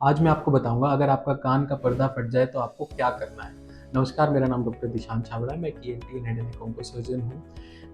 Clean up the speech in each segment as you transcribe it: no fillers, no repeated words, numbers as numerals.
आज मैं आपको बताऊँगा अगर आपका कान का पर्दा फट जाए तो आपको क्या करना है। नमस्कार, मेरा नाम डॉक्टर दिशांत छाबड़ा है, मैं एक ENT and head and neck surgeon हूँ।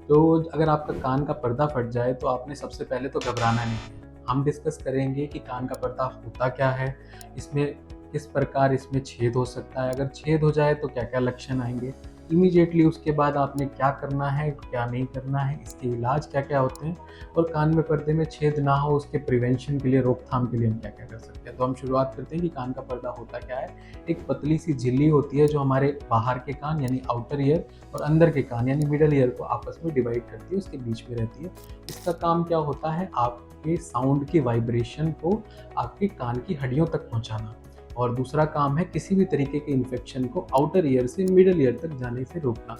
तो अगर आपका कान का पर्दा फट जाए तो आपने सबसे पहले तो घबराना नहीं है। हम डिस्कस करेंगे कि कान का पर्दा होता क्या है, इसमें किस प्रकार इसमें छेद हो सकता है, अगर छेद हो जाए तो क्या-क्या लक्षण आएँगे। इमीडिएटली उसके बाद आपने क्या करना है, क्या नहीं करना है, इसके इलाज क्या-क्या होते हैं और कान में पर्दे में छेद ना हो उसके प्रिवेंशन के लिए, रोकथाम के लिए हम क्या-क्या कर सकते हैं। तो हम शुरुआत करते हैं कि कान का पर्दा होता क्या है। एक पतली सी झिल्ली होती है जो हमारे बाहर के कान यानी आउटर ईयर और अंदर के कान यानी मिडल ईयर को आपस में डिवाइड करती है, उसके बीच में रहती है। इसका काम क्या होता है, आपके साउंड की वाइब्रेशन को आपके कान की हड्डियों तक पहुँचाना और दूसरा काम है किसी भी तरीके के इन्फेक्शन को आउटर ईयर से मिडल ईयर तक जाने से रोकना।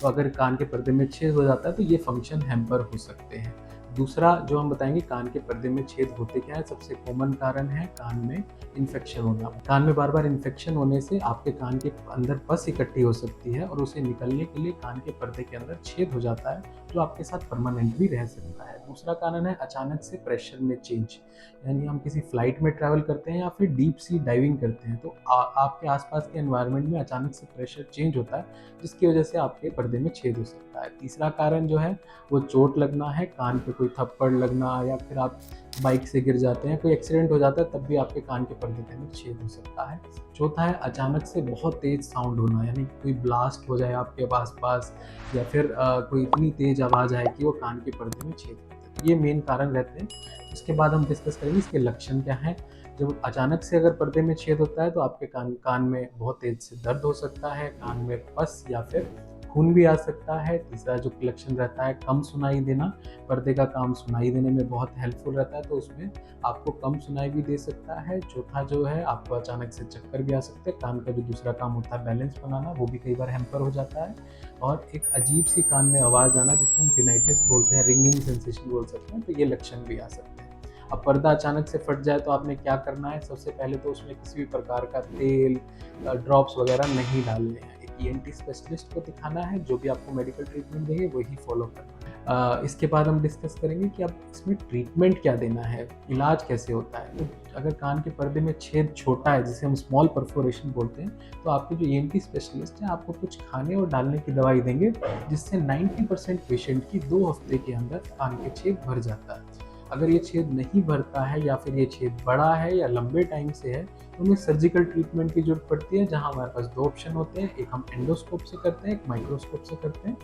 तो अगर कान के पर्दे में छेद हो जाता है तो ये फंक्शन हैम्पर हो सकते हैं। दूसरा जो हम बताएँगे कान के पर्दे में छेद होते क्या है, सबसे कॉमन कारण है कान में इन्फेक्शन होना। कान में बार-बार इन्फेक्शन होने से आपके कान के अंदर पस इकट्ठी हो सकती है और उसे निकलने के लिए कान के पर्दे के अंदर छेद हो जाता है, जो आपके साथ परमानेंट भी रह सकता है। दूसरा कारण है अचानक से प्रेशर में चेंज, यानी हम किसी फ्लाइट में ट्रैवल करते हैं या फिर डीप सी डाइविंग करते हैं तो आपके आसपास के एनवायरनमेंट में अचानक से प्रेशर चेंज होता है, जिसकी वजह से आपके पर्दे में छेद हो सकता है। तीसरा कारण जो है वो चोट लगना है, कान पे कोई थप्पड़ लगना या फिर आप बाइक से गिर जाते हैं, कोई एक्सीडेंट हो जाता है तब भी आपके कान के पर्दे के अंदर छेद हो सकता है। चौथा है अचानक से बहुत तेज़ साउंड होना, यानी कोई ब्लास्ट हो जाए आपके आस-पास या फिर कोई इतनी तेज़ आवाज़ आए कि वो कान के पर्दे में छेद कर दे। तो ये मेन कारण रहते हैं। इसके बाद हम डिस्कस करेंगे इसके लक्षण क्या हैं। जब अचानक से अगर पर्दे में छेद होता है तो आपके कान कान में बहुत तेज़ से दर्द हो सकता है, कान में पस या फिर खून भी आ सकता है। तीसरा जो लक्षण रहता है कम सुनाई देना, पर्दे का काम सुनाई देने में बहुत हेल्पफुल रहता है तो उसमें आपको कम सुनाई भी दे सकता है। चौथा जो है आपको अचानक से चक्कर भी आ सकते हैं, कान का जो दूसरा काम होता है बैलेंस बनाना वो भी कई बार हैम्पर हो जाता है और एक अजीब-सी कान में आवाज़ आना जिसे हम टिनाइटिस बोलते हैं, रिंगिंग सेंसेशन बोल सकते हैं, तो ये लक्षण भी आ सकते हैं। अब पर्दा अचानक से फट जाए तो आपने क्या करना है, सबसे पहले तो उसमें किसी भी प्रकार का तेल ड्रॉप्स वगैरह नहीं डालने हैं। एक ईएनटी स्पेशलिस्ट को दिखाना है, जो भी आपको मेडिकल ट्रीटमेंट देंगे वही फॉलो करना है। इसके बाद हम डिस्कस करेंगे कि अब इसमें ट्रीटमेंट क्या देना है, इलाज कैसे होता है। तो अगर कान के पर्दे में छेद छोटा है जिसे हम स्मॉल परफोरेशन बोलते हैं, तो आपके जो ईएनटी स्पेशलिस्ट हैं आपको कुछ खाने और डालने की दवाई देंगे, जिससे 90% पेशेंट की 2 हफ्ते के अंदर कान के छेद भर जाता है। अगर ये छेद नहीं भरता है या फिर ये छेद बड़ा है या लंबे टाइम से है, तो हमें सर्जिकल ट्रीटमेंट की ज़रूरत पड़ती है, जहाँ हमारे पास 2 ऑप्शन होते हैं, एक हम एंडोस्कोप से करते हैं, एक माइक्रोस्कोप से करते हैं।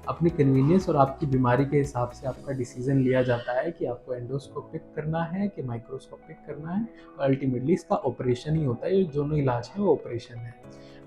अपनी कन्वीनियंस और आपकी बीमारी के हिसाब से आपका डिसीज़न लिया जाता है कि आपको एंडोस्कोपिक करना है कि माइक्रोस्कोपिक करना है और अल्टीमेटली इसका ऑपरेशन ही होता है, ये दोनों इलाज है वो ऑपरेशन है।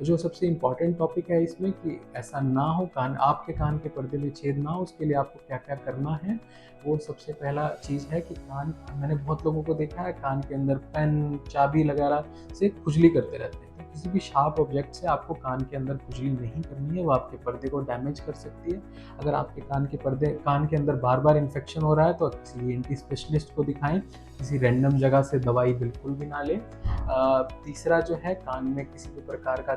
जो सबसे इम्पोर्टेंट टॉपिक है इसमें कि ऐसा ना हो, कान आपके कान के पर्दे में छेद ना हो, उसके लिए आपको क्या-क्या करना है, वो सबसे पहला चीज़ है कि कान मैंने बहुत लोगों को देखा है कान के अंदर पेन, चाबी वगैरह से खुजली करते रहते हैं। तो किसी भी शार्प ऑब्जेक्ट से आपको कान के अंदर खुजली नहीं करनी है, वो आपके पर्दे को डैमेज कर सकती है। अगर आपके कान के अंदर बार-बार इन्फेक्शन हो रहा है तो किसी ईएनटी स्पेशलिस्ट को दिखाएँ, किसी रैंडम जगह से दवाई बिल्कुल भी ना लें। तीसरा जो है कान में किसी भी प्रकार का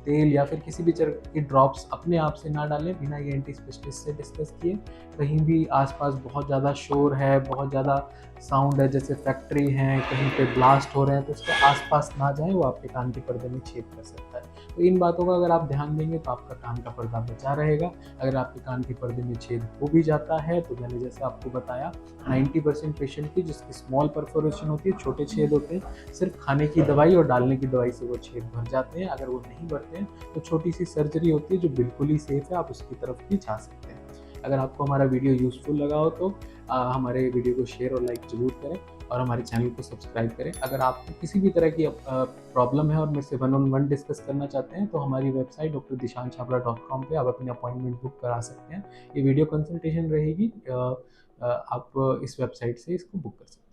तेल या फिर किसी भी तरह की ड्रॉप्स अपने आप से ना डालें बिना ईएनटी स्पेशलिस्ट से डिस्कस किए। कहीं भी आस-पास बहुत ज़्यादा शोर है, बहुत ज़्यादा साउंड है, जैसे फैक्ट्री है, कहीं पे ब्लास्ट हो रहे हैं तो उसके आस-पास ना जाएँ, वो आपके कान के पर्दे में छेद कर सकता है। तो इन बातों का अगर आप ध्यान देंगे तो आपका कान का पर्दा बचा रहेगा। अगर आपके कान के पर्दे में छेद हो भी जाता है तो मैंने जैसे आपको बताया 90% पेशेंट की जिसकी स्मॉल परफोरेशन होती है, छोटे छेद होते हैं, सिर्फ खाने की दवाई और डालने की दवाई से वो छेद भर जाते हैं। अगर वो नहीं भरते हैं तो छोटी-सी सर्जरी होती है जो बिल्कुल ही सेफ है, आप उसकी तरफ भी जा सकते हैं। अगर आपको हमारा वीडियो यूज़फुल लगा हो तो हमारे वीडियो को शेयर और लाइक ज़रूर करें और हमारे चैनल को सब्सक्राइब करें। अगर आपको किसी भी तरह की प्रॉब्लम है और मेरे से वन ऑन वन डिस्कस करना चाहते हैं तो हमारी वेबसाइट drdishanchhabra.com पे आप अपनी अपॉइंटमेंट बुक करा सकते हैं। ये वीडियो कंसल्टेशन रहेगी, आप इस वेबसाइट से इसको बुक कर सकते हैं।